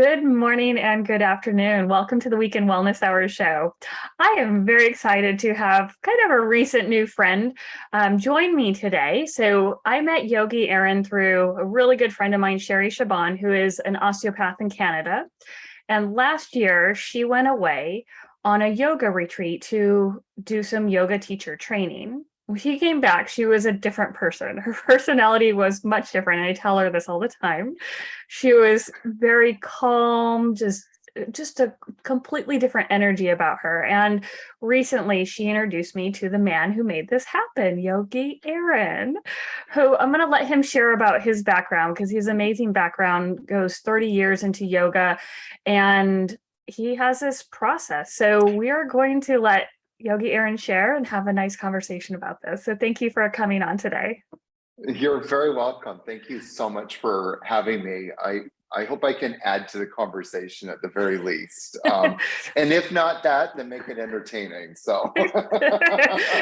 Good morning and good afternoon. Welcome to the Weekend Wellness Hour show. I am very excited to have kind of a recent new friend join me today. So I met Yogi Aaron through a really good friend of mine, Sherry Shaban, who is an osteopath in Canada. And last year she went away on a yoga retreat to do some yoga teacher training. When she came back, she was a different person. Her personality was much different. I tell her this all the time. She was very calm, just a completely different energy about her. And recently she introduced me to the man who made this happen, Yogi Aaron, who I'm going to let him share about his background because his amazing background goes 30 years into yoga and he has this process. So we are going to let Yogi Aaron share and have a nice conversation about this. So thank you for coming on today. You're very welcome. Thank you so much for having me. I hope I can add to the conversation at the very least. And if not that, then make it entertaining. So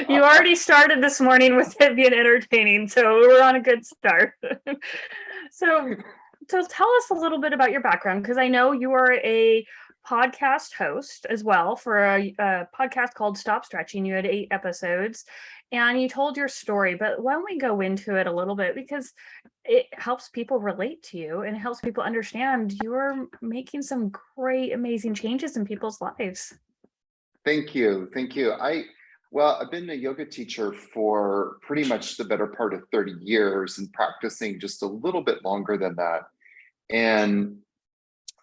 you already started this morning with it being entertaining, so we're on a good start. So tell us a little bit about your background, because I know you are a podcast host as well for a podcast called Stop Stretching. You had 8 episodes and you told your story, but why don't we go into it a little bit, because it helps people relate to you and it helps people understand you're making some great, amazing changes in people's lives. Thank you. Thank you. I've been a yoga teacher for pretty much the better part of 30 years and practicing just a little bit longer than that. And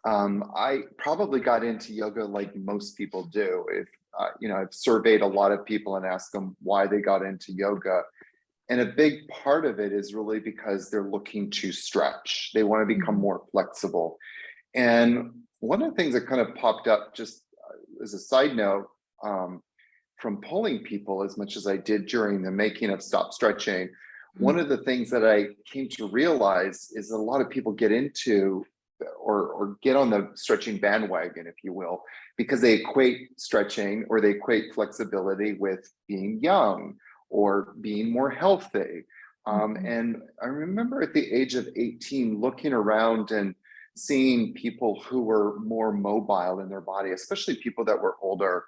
I probably got into yoga like most people do. If I've surveyed a lot of people and asked them why they got into yoga. And a big part of it is really because they're looking to stretch. They want to become more flexible. And one of the things that kind of popped up just as a side note, from polling people as much as I did during the making of Stop Stretching, one of the things that I came to realize is that a lot of people get into or get on the stretching bandwagon, if you will, because they equate stretching or they equate flexibility with being young or being more healthy. And I remember at the age of 18 looking around and seeing people who were more mobile in their body, especially people that were older,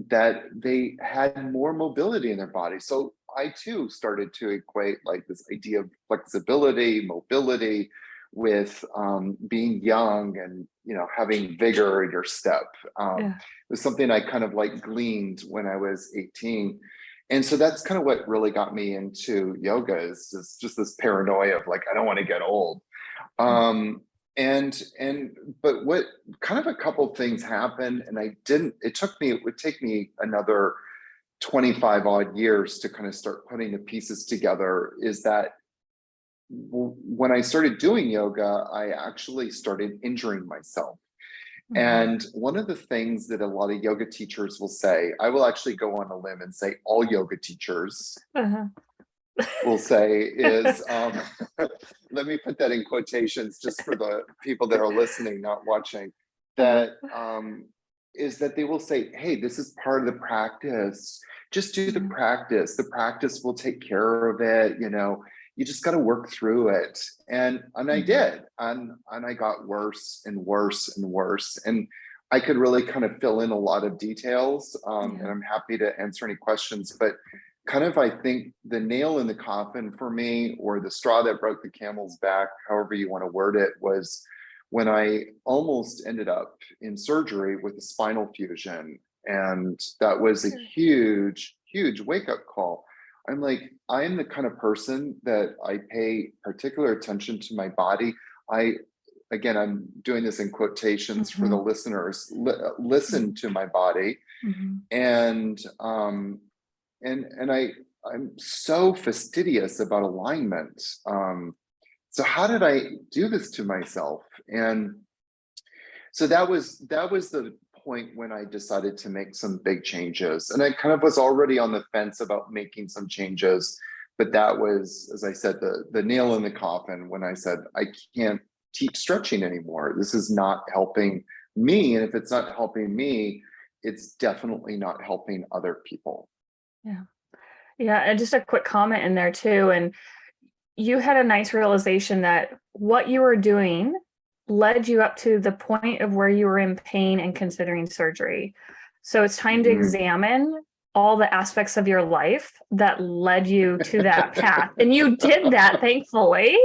that they had more mobility in their body. So I too started to equate like this idea of flexibility, mobility with being young and having vigor in your step. It was something I kind of like gleaned when I was 18. And so that's kind of what really got me into yoga, is just this paranoia of like, I don't want to get old. But what kind of a couple things happened, and it would take me another 25 odd years to kind of start putting the pieces together, is that when I started doing yoga, I actually started injuring myself. And one of the things that a lot of yoga teachers will say, I will actually go on a limb and say all yoga teachers will say is, let me put that in quotations just for the people that are listening, not watching, that is that they will say, hey, this is part of the practice. Just do the practice. The practice will take care of it. You just got to work through it. And I did. And I got worse and worse and worse. And I could really kind of fill in a lot of details. And I'm happy to answer any questions. But kind of, I think the nail in the coffin for me, or the straw that broke the camel's back, however you want to word it, was when I almost ended up in surgery with a spinal fusion. And that was a huge, huge wake-up call. I'm like, I am the kind of person that I pay particular attention to my body. Again, I'm doing this in quotations for the listeners, listen to my body. And I'm so fastidious about alignment. So how did I do this to myself? And so that was the point when I decided to make some big changes. And I kind of was already on the fence about making some changes, but that was, as I said, the nail in the coffin when I said, I can't teach stretching anymore. This is not helping me. And if it's not helping me, it's definitely not helping other people. Yeah. And just a quick comment in there too. And you had a nice realization that what you were doing led you up to the point of where you were in pain and considering surgery. So it's time to Mhm. examine all the aspects of your life that led you to that path. And you did that, thankfully,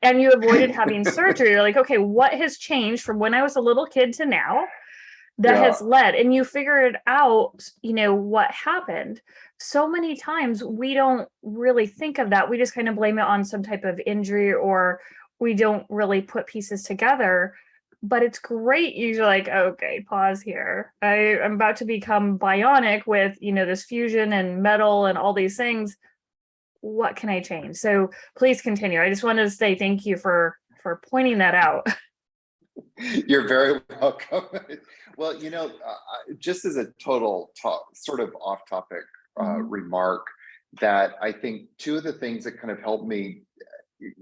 and you avoided having surgery. You're like, okay, what has changed from when I was a little kid to now that Yeah. has led? And you figured out, what happened. So many times we don't really think of that. We just kind of blame it on some type of injury, or we don't really put pieces together. But it's great. You're like, okay, pause here. I'm about to become bionic with, this fusion and metal and all these things. What can I change? So please continue. I just wanted to say thank you for pointing that out. You're very welcome. Well, just as a total sort of off topic Mhm. remark, that I think two of the things that kind of helped me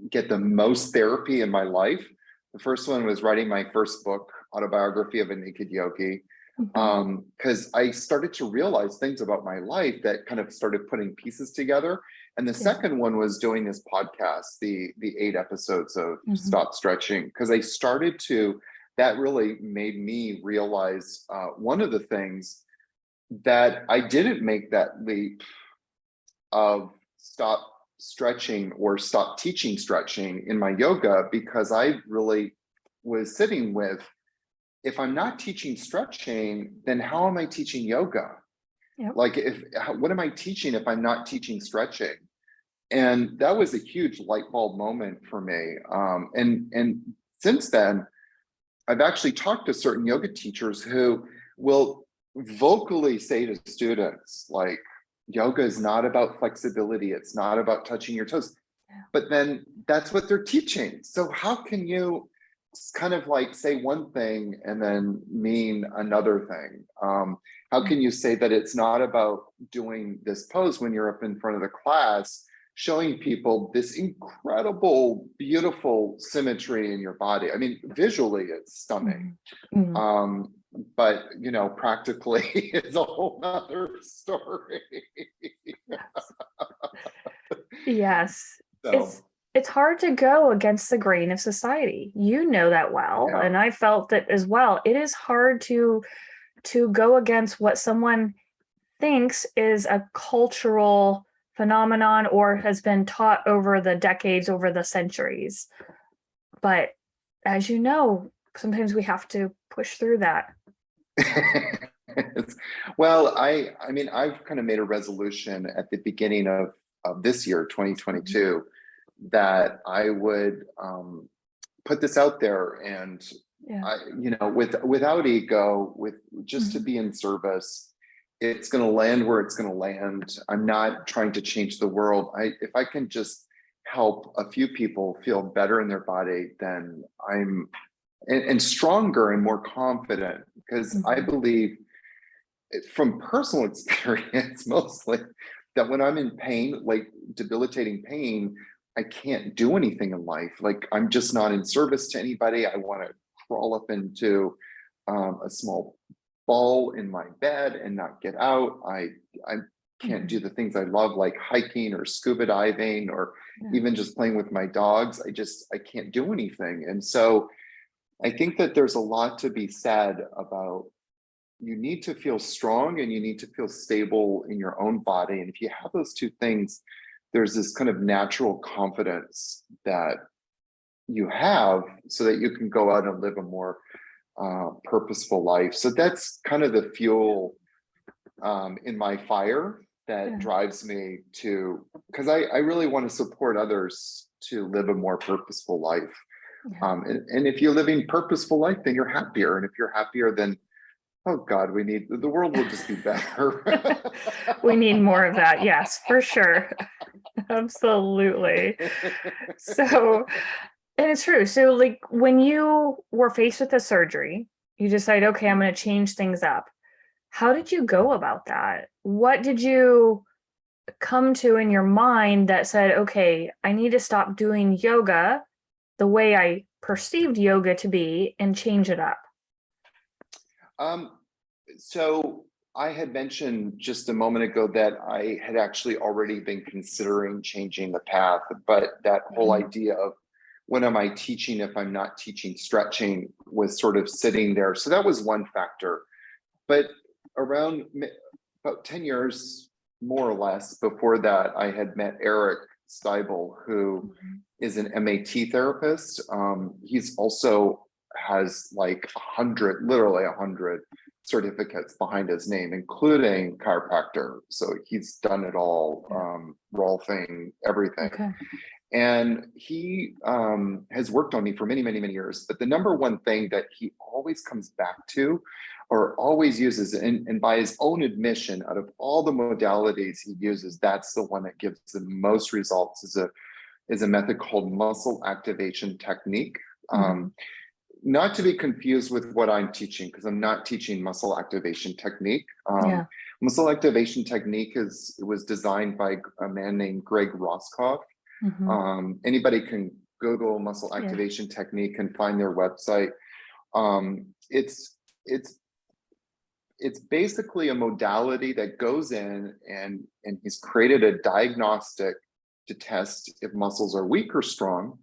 get the most therapy in my life. The first one was writing my first book, Autobiography of a Naked Yogi, Mhm. because I started to realize things about my life that kind of started putting pieces together. And the Yeah. second one was doing this podcast, the 8 episodes of Mhm. Stop Stretching, because I started to. That really made me realize one of the things that I didn't make that leap of stop stretching or stop teaching stretching in my yoga, because I really was sitting with, if I'm not teaching stretching, then how am I teaching yoga? Yep. Like, what am I teaching if I'm not teaching stretching? And that was a huge light bulb moment for me. And since then, I've actually talked to certain yoga teachers who will vocally say to students, like, yoga is not about flexibility, it's not about touching your toes. Yeah. But then that's what they're teaching. So how can you kind of like say one thing and then mean another thing? How Yeah. can you say that it's not about doing this pose when you're up in front of the class, showing people this incredible, beautiful symmetry in your body? I mean, visually, it's stunning. Mhm. Mhm. Um, but practically, it's a whole nother story. Yes. Yes. It's So, it's hard to go against the grain of society. You know that well, yeah. and I felt it as well. It is hard to go against what someone thinks is a cultural phenomenon or has been taught over the decades, over the centuries. But as you know, sometimes we have to push through that. Well, I mean, I've kind of made a resolution at the beginning of this year, Mhm. 2022, that I would put this out there, and Yeah. without ego, with just to Mhm. be in service. It's going to land where it's going to land. I'm not trying to change the world. If I can just help a few people feel better in their body, then I'm and stronger and more confident, because I Mhm. believe from personal experience mostly, that when I'm in pain, like debilitating pain, I can't do anything in life. Like, I'm just not in service to anybody. I want to crawl up into a small ball in my bed and not get out. I can't do Mhm. the things I love, like hiking or scuba diving, or Yeah. even just playing with my dogs. I can't do anything. And so I think that there's a lot to be said about, you need to feel strong and you need to feel stable in your own body. And if you have those two things, there's this kind of natural confidence that you have, so that you can go out and live a more purposeful life. So that's kind of the fuel in my fire that Yeah. drives me to, because I really want to support others to live a more purposeful life. Yeah. And if you're living purposeful life, then you're happier. And if you're happier, then, oh God, the world will just be better. We need more of that. Yes, for sure. Absolutely. So, and it's true. So, like, when you were faced with the surgery, you decide, okay, I'm going to change things up. How did you go about that? What did you come to in your mind that said, okay, I need to stop doing yoga the way I perceived yoga to be and change it up? Um, so I had mentioned just a moment ago that I had actually already been considering changing the path, but that whole Mhm. idea of when am I teaching if I'm not teaching stretching was sort of sitting there. So that was one factor. But around about 10 years, more or less, before that, I had met Eric Steibel, who is an MAT therapist. He's also has like 100, literally 100 certificates behind his name, including chiropractor. So he's done it all, rolfing, everything. Okay. And he has worked on me for many, many, many years. But the number one thing that he always comes back to or always uses, and by his own admission, out of all the modalities he uses, that's the one that gives the most results, is a method called muscle activation technique. Not to be confused with what I'm teaching, because I'm not teaching muscle activation technique. Muscle activation technique was designed by a man named Greg Roskopf. Anybody can Google muscle activation technique and find their website. It's basically a modality that goes in and he's created a diagnostic to test if muscles are weak or strong,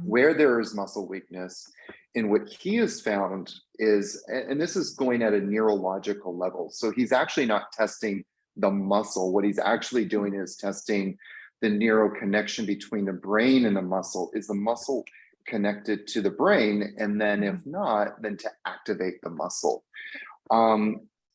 where there is muscle weakness. And what he has found is, and this is going at a neurological level, so he's actually not testing the muscle. What he's actually doing is testing the neural connection between the brain and the muscle. Is the muscle connected to the brain? And then if not, then to activate the muscle.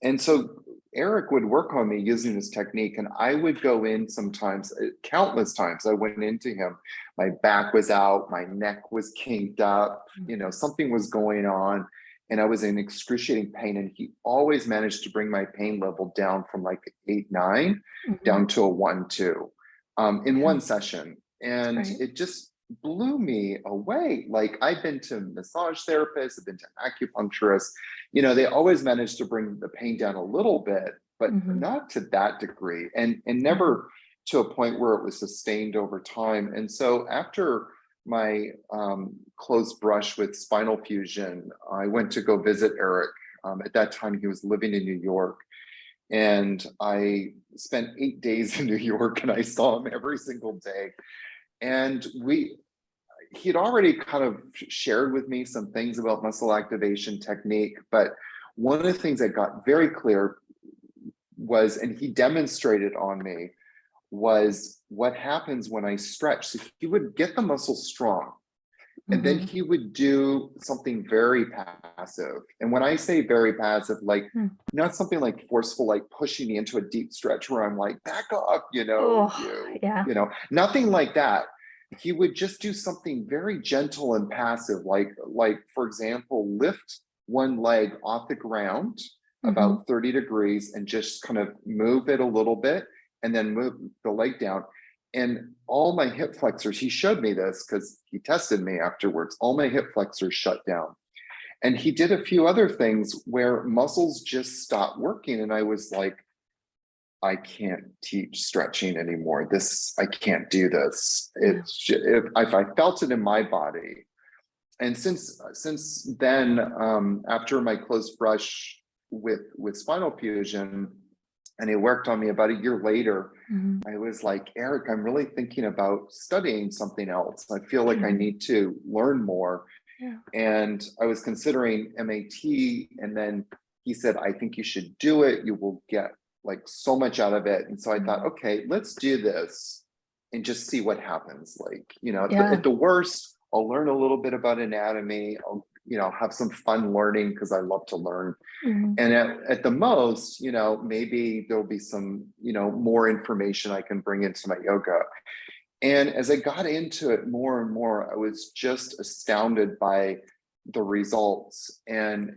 And so Eric would work on me using this technique, and I would go in sometimes, countless times I went into him. My back was out, my neck was kinked up, something was going on, and I was in excruciating pain. And he always managed to bring my pain level down from like 8, 9 down to a 1, 2 in one session. And it just blew me away. Like, I've been to massage therapists, I've been to acupuncturists, they always manage to bring the pain down a little bit, but not to that degree, and never to a point where it was sustained over time. And so after my close brush with spinal fusion, I went to go visit Eric. At that time, he was living in New York. And I spent 8 days in New York, and I saw him every single day. And he'd already kind of shared with me some things about muscle activation technique, but one of the things that got very clear was, and he demonstrated on me, was what happens when I stretch. So he would get the muscle strong, and then he would do something very passive. And when I say very passive, like not something like forceful, like pushing me into a deep stretch where I'm like, back off, nothing like that. He would just do something very gentle and passive, like for example, lift one leg off the ground about 30 degrees and just kind of move it a little bit, and then move the leg down. And all my hip flexors, he showed me this because he tested me afterwards, all my hip flexors shut down. And he did a few other things where muscles just stopped working. And I was like, I can't teach stretching anymore. I can't do this. If I felt it in my body. And since then, after my close brush with spinal fusion, and he worked on me about a year later, I was like, Eric, I'm really thinking about studying something else. I feel like I need to learn more. And I was considering MAT, and then he said, I think you should do it. You will get like so much out of it. And so I thought, okay, let's do this and just see what happens. Like, at the worst, I'll learn a little bit about anatomy. I'll, have some fun learning because I love to learn. And at the most, maybe there'll be some, more information I can bring into my yoga. And as I got into it more and more, I was just astounded by the results. And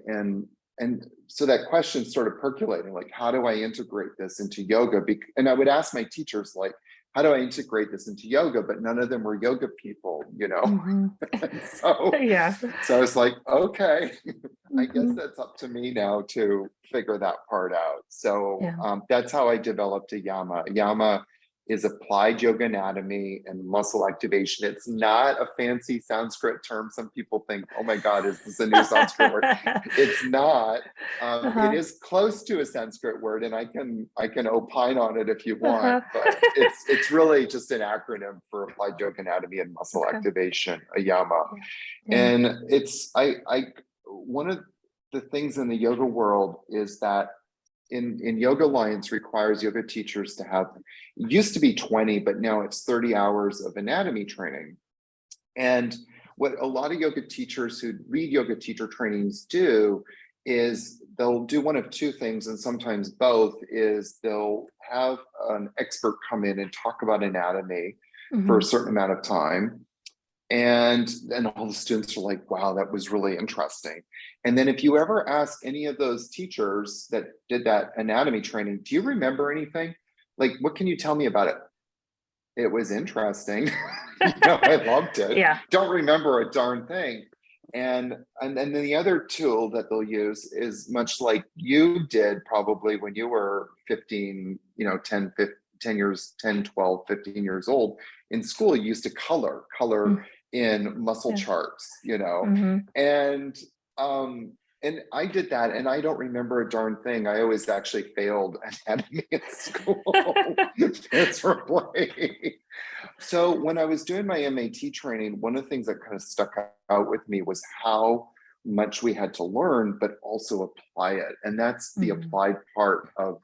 so that question started percolating, like, how do I integrate this into yoga? And I would ask my teachers, like, how do I integrate this into yoga? But none of them were yoga people, So I was like, okay, I guess that's up to me now to figure that part out. So that's how I developed AYAMA. AYAMA is applied yoga anatomy and muscle activation. It's not a fancy Sanskrit term. Some people think, oh my God, is this a new Sanskrit word? It's not. It is close to a Sanskrit word, and I can opine on it if you want, but it's really just an acronym for applied yoga anatomy and muscle activation, AYAMA. And it's one of the things in the yoga world is that in Yoga Alliance requires yoga teachers to have, it used to be 20, but now it's 30 hours of anatomy training. And what a lot of yoga teachers who read yoga teacher trainings do is they'll do one of two things, and sometimes both, is they'll have an expert come in and talk about anatomy for a certain amount of time. And then all the students are like, wow, that was really interesting. And then if you ever ask any of those teachers that did that anatomy training, do you remember anything? Like, what can you tell me about it? It was interesting. I loved it. Yeah. Don't remember a darn thing. And then the other tool that they'll use is much like you did probably when you were 15, 10 years, 10, 12, 15 years old. In school, you used to color in muscle charts, and I did that, and I don't remember a darn thing. I always actually failed anatomy in school. Miserably. So when I was doing my MAT training, one of the things that kind of stuck out with me was how much we had to learn, but also apply it. And that's the applied part of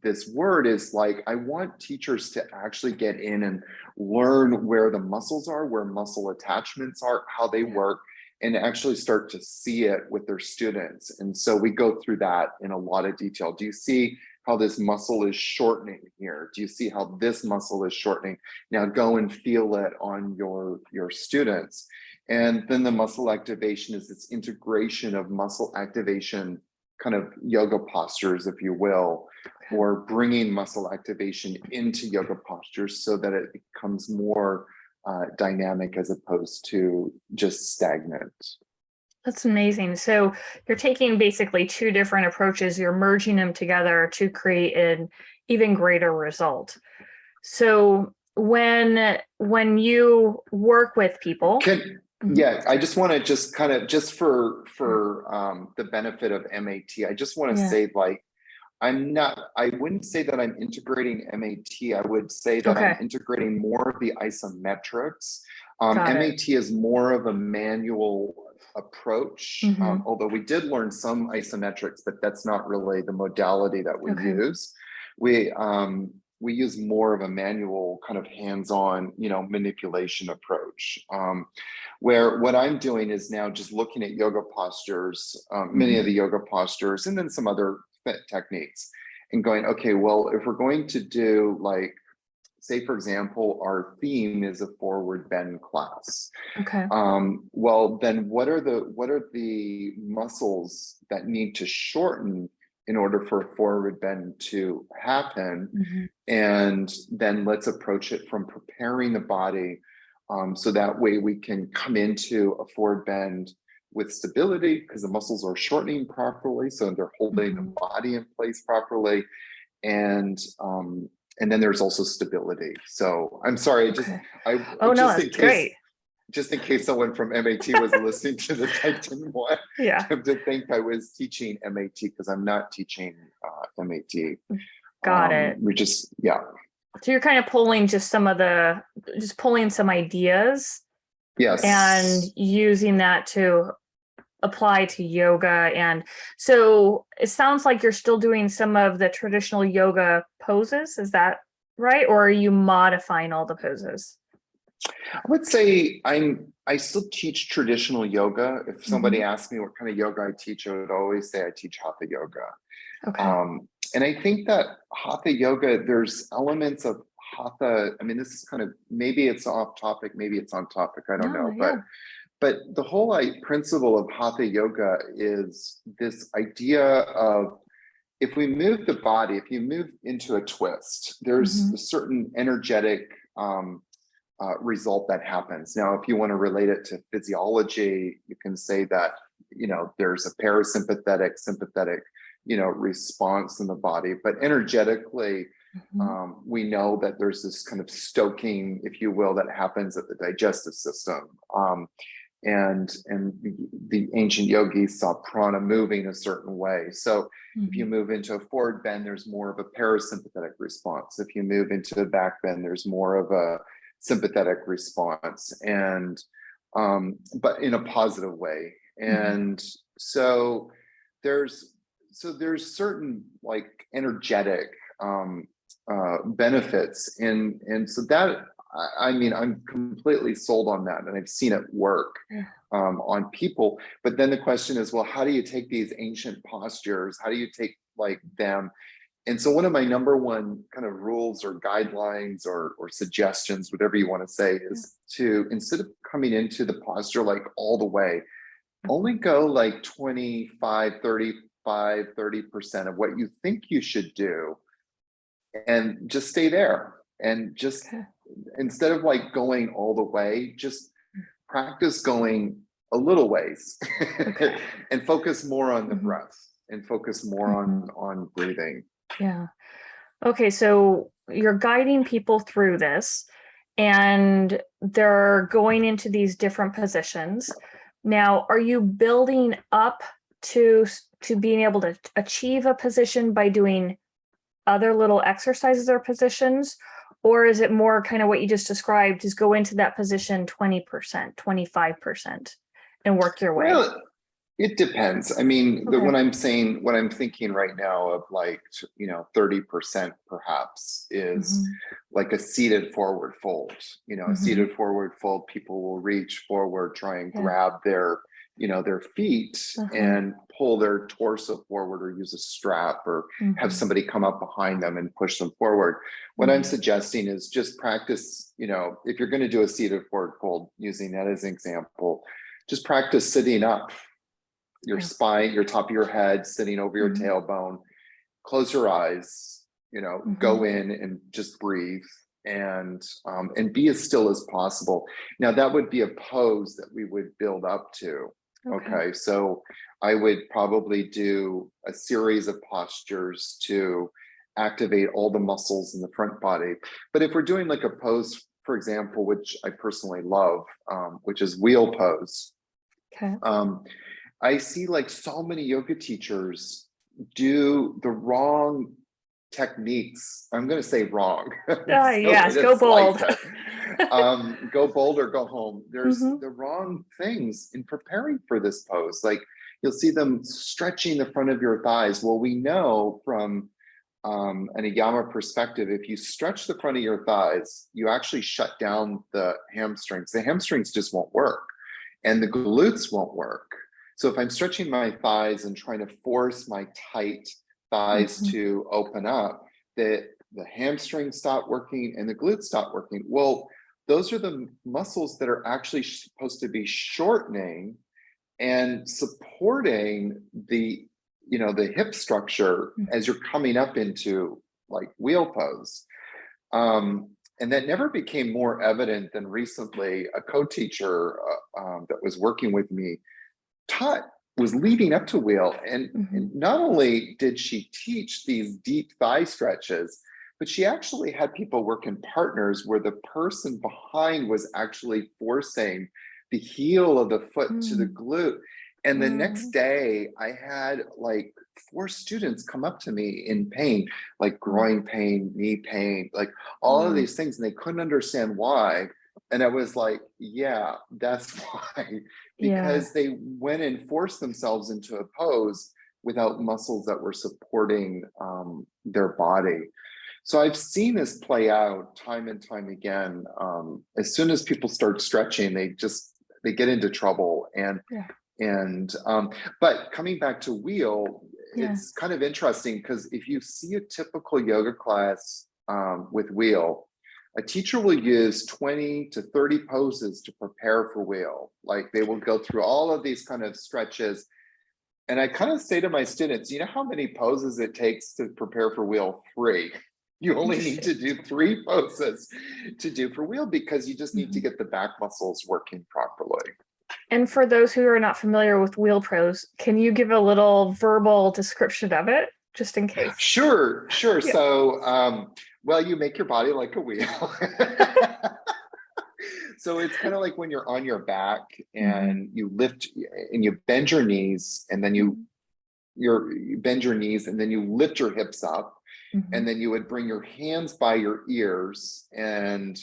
this word, is like, I want teachers to actually get in and learn where the muscles are, where muscle attachments are, how they work, and actually start to see it with their students. And so we go through that in a lot of detail. Do you see how this muscle is shortening here? Do you see how this muscle is shortening? Now go and feel it on your students. And then the muscle activation is this integration of muscle activation, kind of yoga postures, if you will, or bringing muscle activation into yoga postures so that it becomes more dynamic as opposed to just stagnant. That's amazing. So you're taking basically two different approaches, you're merging them together to create an even greater result. So when you work with people, yeah, I just want to just kind of, just for the benefit of MAT, I just want to say, like, I wouldn't say that I'm integrating MAT. I would say that I'm integrating more of the isometrics. MAT is more of a manual approach, although we did learn some isometrics, but that's not really the modality that we use. We use more of a manual kind of hands-on, manipulation approach, where what I'm doing is now just looking at yoga postures, many of the yoga postures, and then some other techniques, and going, okay, well, if we're going to do, like, say, for example, our theme is a forward bend class. Well, then what are the muscles that need to shorten in order for a forward bend to happen? And then let's approach it from preparing the body, so that way we can come into a forward bend with stability, because the muscles are shortening properly, so they're holding the body in place properly, and then there's also stability. So I'm sorry, just in case someone from MAT was listening to this, I didn't want them to think I was teaching MAT, because I'm not teaching MAT. Got it. So you're kind of pulling pulling some ideas, and using that to apply to yoga. And so it sounds like you're still doing some of the traditional yoga poses. Is that right? Or are you modifying all the poses? I would say I still teach traditional yoga. If somebody asks me what kind of yoga I teach, I would always say I teach hatha yoga. And I think that hatha yoga, there's elements of hatha. I mean, this is kind of, maybe it's off topic, maybe it's on topic, I don't know. But the whole principle of hatha yoga is this idea of, if we move the body, if you move into a twist, there's a certain energetic result that happens. Now, if you want to relate it to physiology, you can say that, there's a parasympathetic, sympathetic, response in the body, but energetically, We know that there's this kind of stoking, if you will, that happens at the digestive system. And the ancient yogis saw prana moving a certain way. So if you move into a forward bend, there's more of a parasympathetic response. If you move into a back bend, there's more of a sympathetic response, and but in a positive way. And so there's certain like energetic benefits, and so that, I mean, I'm completely sold on that, and I've seen it work on people. But then the question is, well, how do you take these ancient postures? How do you take like them? And so one of my number one kind of rules or guidelines or suggestions, whatever you want to say, is to, instead of coming into the posture like all the way, only go like 25, 35, 30% of what you think you should do, and just stay there. And just instead of like going all the way, just practice going a little ways and focus more on the breath, and focus more on breathing. Yeah. Okay, so you're guiding people through this, and they're going into these different positions. Now, are you building up to being able to achieve a position by doing other little exercises or positions? Or is it more kind of what you just described, is go into that position 20%, 25% and work your way? Well, it depends. I mean, when I'm saying, what I'm thinking right now of like, 30% perhaps is like a seated forward fold. A seated forward fold, people will reach forward, try and grab their, their feet and pull their torso forward, or use a strap, or have somebody come up behind them and push them forward. What I'm suggesting is just practice, if you're going to do a seated forward fold, using that as an example, just practice sitting up. Your spine, your top of your head, sitting over your tailbone. Close your eyes, go in and just breathe, and be as still as possible. Now that would be a pose that we would build up to. Okay, so I would probably do a series of postures to activate all the muscles in the front body. But if we're doing like a pose, for example, which I personally love, which is wheel pose. I see like so many yoga teachers do the wrong techniques. I'm going to say wrong. Yes, go bold. Go bold or go home. There's the wrong things in preparing for this pose. Like you'll see them stretching the front of your thighs. Well, we know from an AYAMA perspective, if you stretch the front of your thighs, you actually shut down the hamstrings. The hamstrings just won't work, and the glutes won't work. So if I'm stretching my thighs and trying to force my tight thighs to open up, the hamstrings stop working and the glutes stop working. Well, those are the muscles that are actually supposed to be shortening and supporting the, the hip structure as you're coming up into like wheel pose. And that never became more evident than recently. A co-teacher that was working with me was leading up to wheel, and not only did she teach these deep thigh stretches, but she actually had people work in partners where the person behind was actually forcing the heel of the foot to the glute. And the next day I had like 4 students come up to me in pain, like groin pain, knee pain, like all of these things, and they couldn't understand why. And I was like, yeah, that's why, because they went and forced themselves into a pose without muscles that were supporting their body. So I've seen this play out time and time again. As soon as people start stretching, they get into trouble. But coming back to wheel, it's kind of interesting, because if you see a typical yoga class with wheel, a teacher will use 20 to 30 poses to prepare for wheel. Like they will go through all of these kind of stretches. And I kind of say to my students, you know how many poses it takes to prepare for wheel? 3. You only need to do 3 poses to do for wheel, because you just need to get the back muscles working properly. And for those who are not familiar with wheel pose, can you give a little verbal description of it? just in case. Sure. Yeah. So, well, you make your body like a wheel. So it's kind of like when you're on your back Mhm. and you lift and you bend your knees, and then Mhm. you bend your knees and then you lift your hips up, and Mhm. then you would bring your hands by your ears and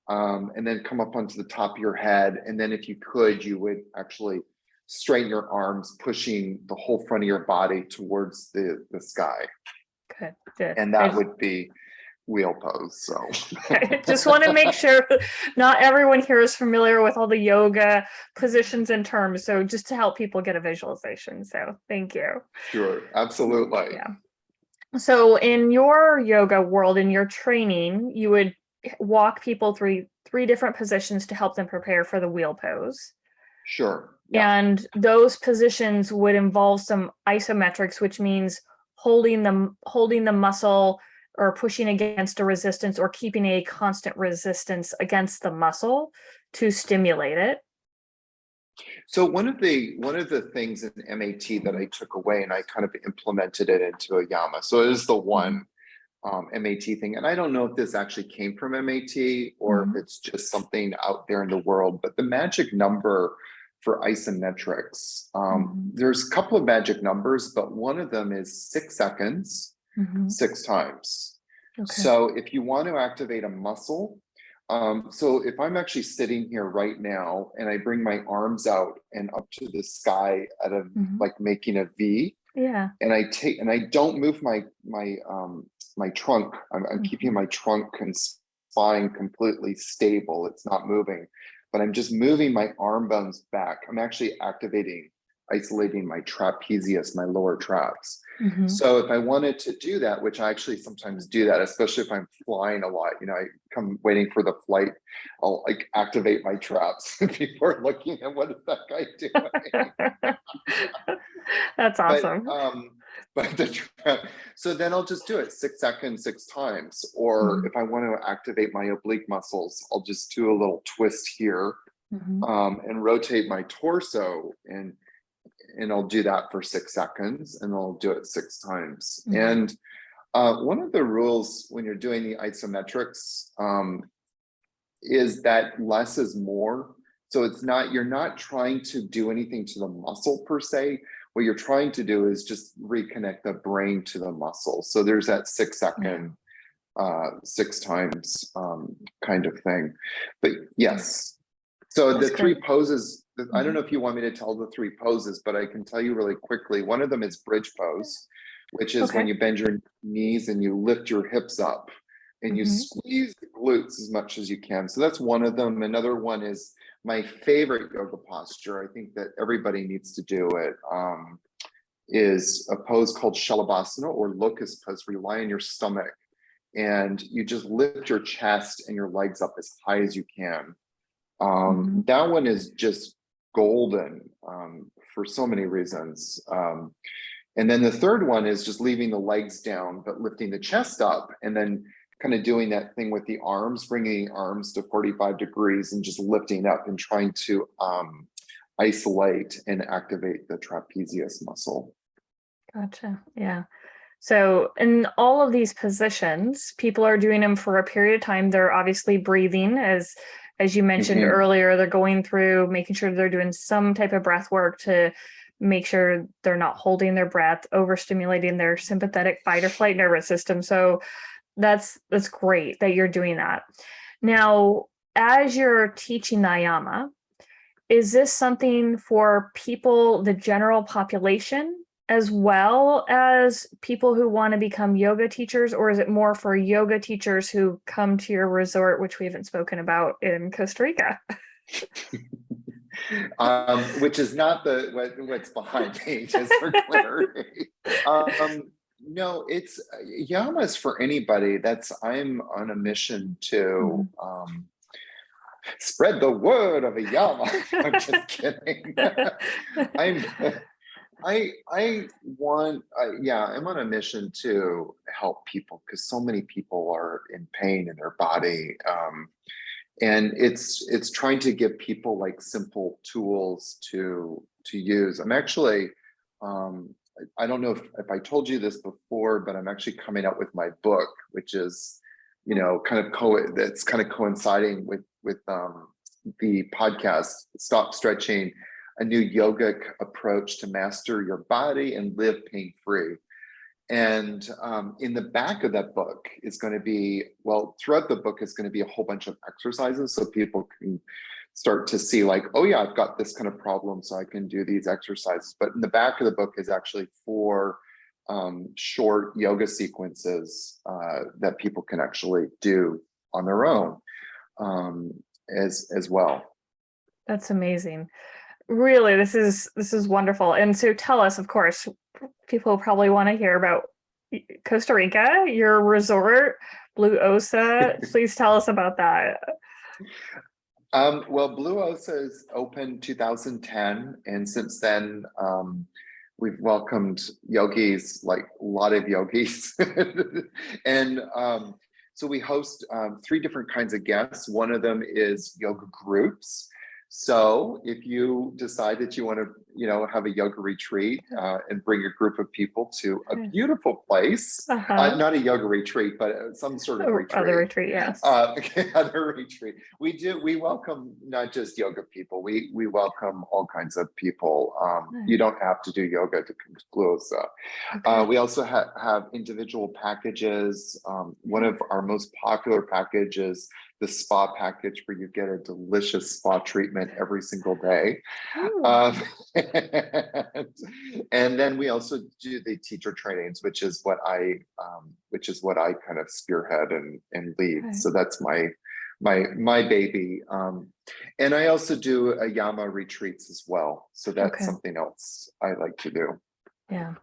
then come up onto the top of your head, and then if you could, you would actually straighten your arms, pushing the whole front of your body towards the sky, Good, good. and that would be wheel pose. So I just want to make sure not everyone here is familiar with all the yoga positions and terms. So just to help people get a visualization. So thank you. sure, absolutely. Yeah. So in your yoga world, in your training, you would walk people through three different positions to help them prepare for the wheel pose. Sure. Yeah. And those positions would involve some isometrics, which means holding the muscle or pushing against a resistance or keeping a constant resistance against the muscle to stimulate it. So one of the things in MAT that I took away and I kind of implemented it into AYAMA. So it is the Mhm. one MAT thing. And I don't know if this actually came from MAT or if Mhm. it's just something out there in the world, but the magic number for isometrics, Mhm. there's a couple of magic numbers, but one of them is 6 seconds, Mhm. 6 times. Okay. So if you want to activate a muscle, so if I'm actually sitting here right now and I bring my arms out and up to the sky at a Mhm. like making a V, Yeah. and I don't move my trunk. I'm keeping Mhm. my trunk and spine completely stable. It's not moving, but I'm just moving my arm bones back. I'm actually isolating my trapezius, my lower traps. Mhm. So if I wanted to do that, which I actually sometimes do that, especially if I'm flying a lot, I come waiting for the flight, I'll like activate my traps before looking at what is that guy doing. That's But awesome. but so then I'll just do it 6 seconds, 6 times. Or Mhm. if I want to activate my oblique muscles, I'll just do a little twist here, Mhm. and rotate my torso, and I'll do that for 6 seconds, and I'll do it 6 times. Mhm. And one of the rules when you're doing the isometrics is that less is more. So you're not trying to do anything to the muscle per se. What you're trying to do is just reconnect the brain to the muscle. So there's that six Yeah. second, 6 times kind of thing. But Yeah. yes, so the That's three great. poses, I don't Mhm. know if you want me to tell the three poses, but I can tell you really quickly. One of them is bridge pose, which is when Okay. you bend your knees and you lift your hips up and you Mhm. squeeze the glutes as much as you can. So that's one of them. Another one is my favorite yoga posture. I think that everybody needs to do it. Is a pose called Shalabhasana, or locust pose, where you lie on your stomach and you just lift your chest and your legs up as high as you can. Mhm. That one is just golden for so many reasons. And then the third one is just leaving the legs down, but lifting the chest up, and then kind of doing that thing with the arms, bringing the arms to 45 degrees and just lifting up and trying to isolate and activate the trapezius muscle. Gotcha. Yeah. So in all of these positions, people are doing them for a period of time. They're obviously breathing, as you mentioned Mhm. earlier. They're going through making sure they're doing some type of breath work to make sure they're not holding their breath, overstimulating their sympathetic fight or flight nervous system. So that's great that you're doing that. Now, as you're teaching the Ayama, is this something for people, the general population, as well as people who want to become yoga teachers, or is it more for yoga teachers who come to your resort, which we haven't spoken about in Costa Rica? Which is not what's behind me, just for clarity. No, it's Yama's for anybody. I'm on a mission to Mhm. spread the word of a Yama. I'm just kidding. I'm I'm on a mission to help people because so many people are in pain in their body. And it's trying to give people like simple tools to use. I'm actually I don't know if I told you this before, but I'm actually coming out with my book, which is, that's kind of coinciding with the podcast, Stop Stretching, a new yogic approach to master your body and live pain-free. And in the back of that book is going to be, throughout the book is going to be a whole bunch of exercises so people can start to see like, oh yeah, I've got this kind of problem, so I can do these exercises. But in the back of the book is actually 4 short yoga sequences that people can actually do on their own as well. That's amazing. Really, this is wonderful. And so tell us, of course, people probably want to hear about Costa Rica, your resort, Blue Osa. Please tell us about that. Blue Osa is open 2010, and since then we've welcomed yogis, like a lot of yogis, and so we host 3 different kinds of guests. One of them is yoga groups. So if you decide that you want to, have a yoga retreat and bring a group of people to a beautiful place, not a yoga retreat, but some sort of retreat. Other retreat, yes. Other retreat. We welcome not just yoga people. We welcome all kinds of people. You don't have to do yoga to come to Blue Osa. Okay. We also have individual packages. One of our most popular packages, the spa package, where you get a delicious spa treatment every single day. And then we also do the teacher trainings, which is what I kind of spearhead and lead. Okay. So that's my baby. And I also do AYAMA retreats as well. So that's something else I like to do. Yeah.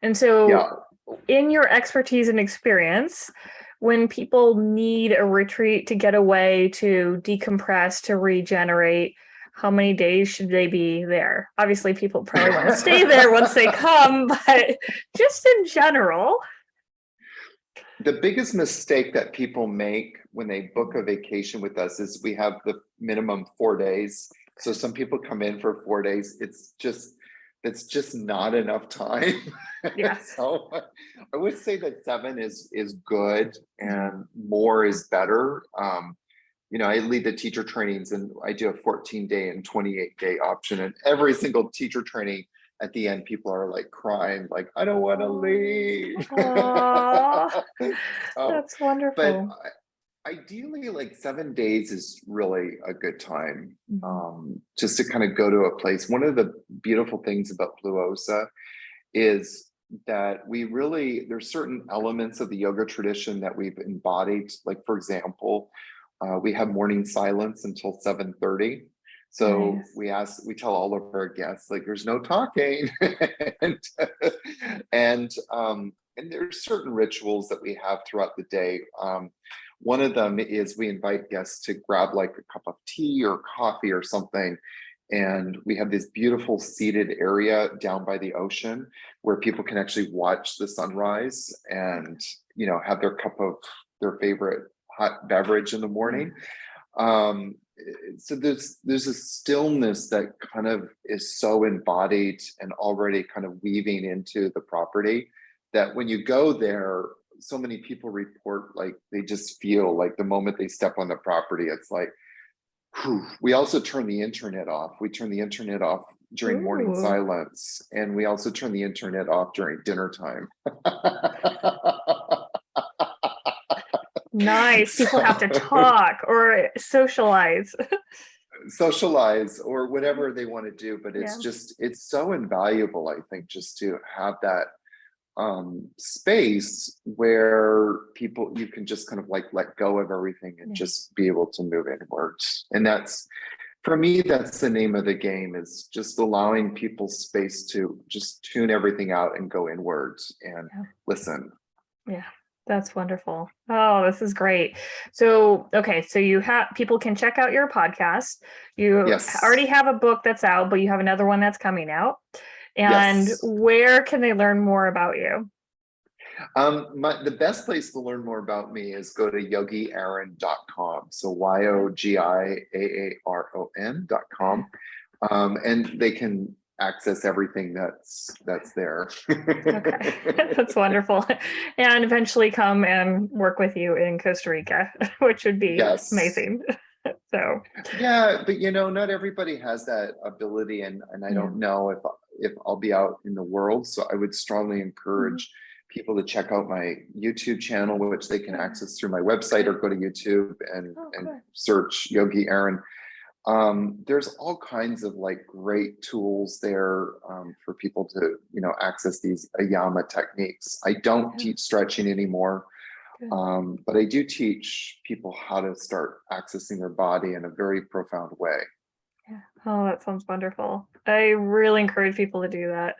And so in your expertise and experience, when people need a retreat to get away, to decompress, to regenerate, how many days should they be there? Obviously, people probably want to stay there once they come, but just in general. The biggest mistake that people make when they book a vacation with us is we have the minimum 4 days. So some people come in for 4 days. It's just not enough time. Yes. So I would say that 7 is good and more is better. I lead the teacher trainings, and I do a 14-day and 28-day option. And every single teacher training at the end, people are like crying, like, I don't want to leave. That's wonderful. But ideally, like 7 days is really a good time, just to kind of go to a place. One of the beautiful things about Blue Osa is that there's certain elements of the yoga tradition that we've embodied. Like, for example, we have morning silence until 7:30. So nice. We tell all of our guests, like, there's no talking. and there's certain rituals that we have throughout the day. One of them is we invite guests to grab like a cup of tea or coffee or something. And we have this beautiful seated area down by the ocean where people can actually watch the sunrise and, have their cup of their favorite hot beverage in the morning. So there's a stillness that kind of is so embodied and already kind of weaving into the property that when you go there, so many people report like they just feel like the moment they step on the property, it's like, whew. We also turn the internet off. We turn the internet off during morning silence, and we also turn the internet off during dinner time. Nice. People have to talk or socialize. Or whatever they want to do, but it's so invaluable, I think, just to have that space where you can just kind of like let go of everything and just be able to move inwards. And that's, for me, that's the name of the game, is just allowing people space to just tune everything out and go inwards and listen. Yeah. That's wonderful. Oh, this is great. So, so you have, people can check out your podcast. You already have a book that's out, but you have another one that's coming out. And where can they learn more about you? The best place to learn more about me is go to yogiaaron.com. So YOGIAARON.com. And they can access everything that's there. Okay, that's wonderful. And eventually come and work with you in Costa Rica, which would be Yes. amazing. So Yeah, but not everybody has that ability, and I yeah. don't know if I'll be out in the world. So I would strongly Mhm. encourage people to check out my YouTube channel, which they can access through my website, or go to YouTube Oh, and good. search Yogi Aaron. There's all kinds of like great tools there for people to access these AYAMA techniques. I don't Yeah, teach stretching anymore. good. But I do teach people how to start accessing their body in a very profound way. Yeah. Oh, that sounds wonderful. I really encourage people to do that.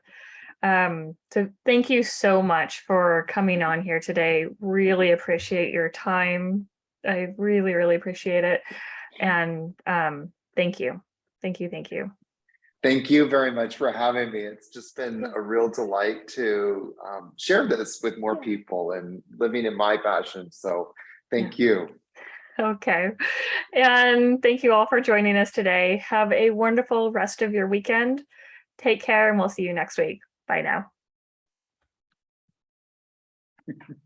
So thank you so much for coming on here today. Really appreciate your time. I really, really appreciate it. And thank you. Thank you. Thank you. Thank you very much for having me. It's just been Yeah. a real delight to share this with more Yeah. people and living in my passion. So Yeah. thank you. Okay. And thank you all for joining us today. Have a wonderful rest of your weekend. Take care, and we'll see you next week. Bye now.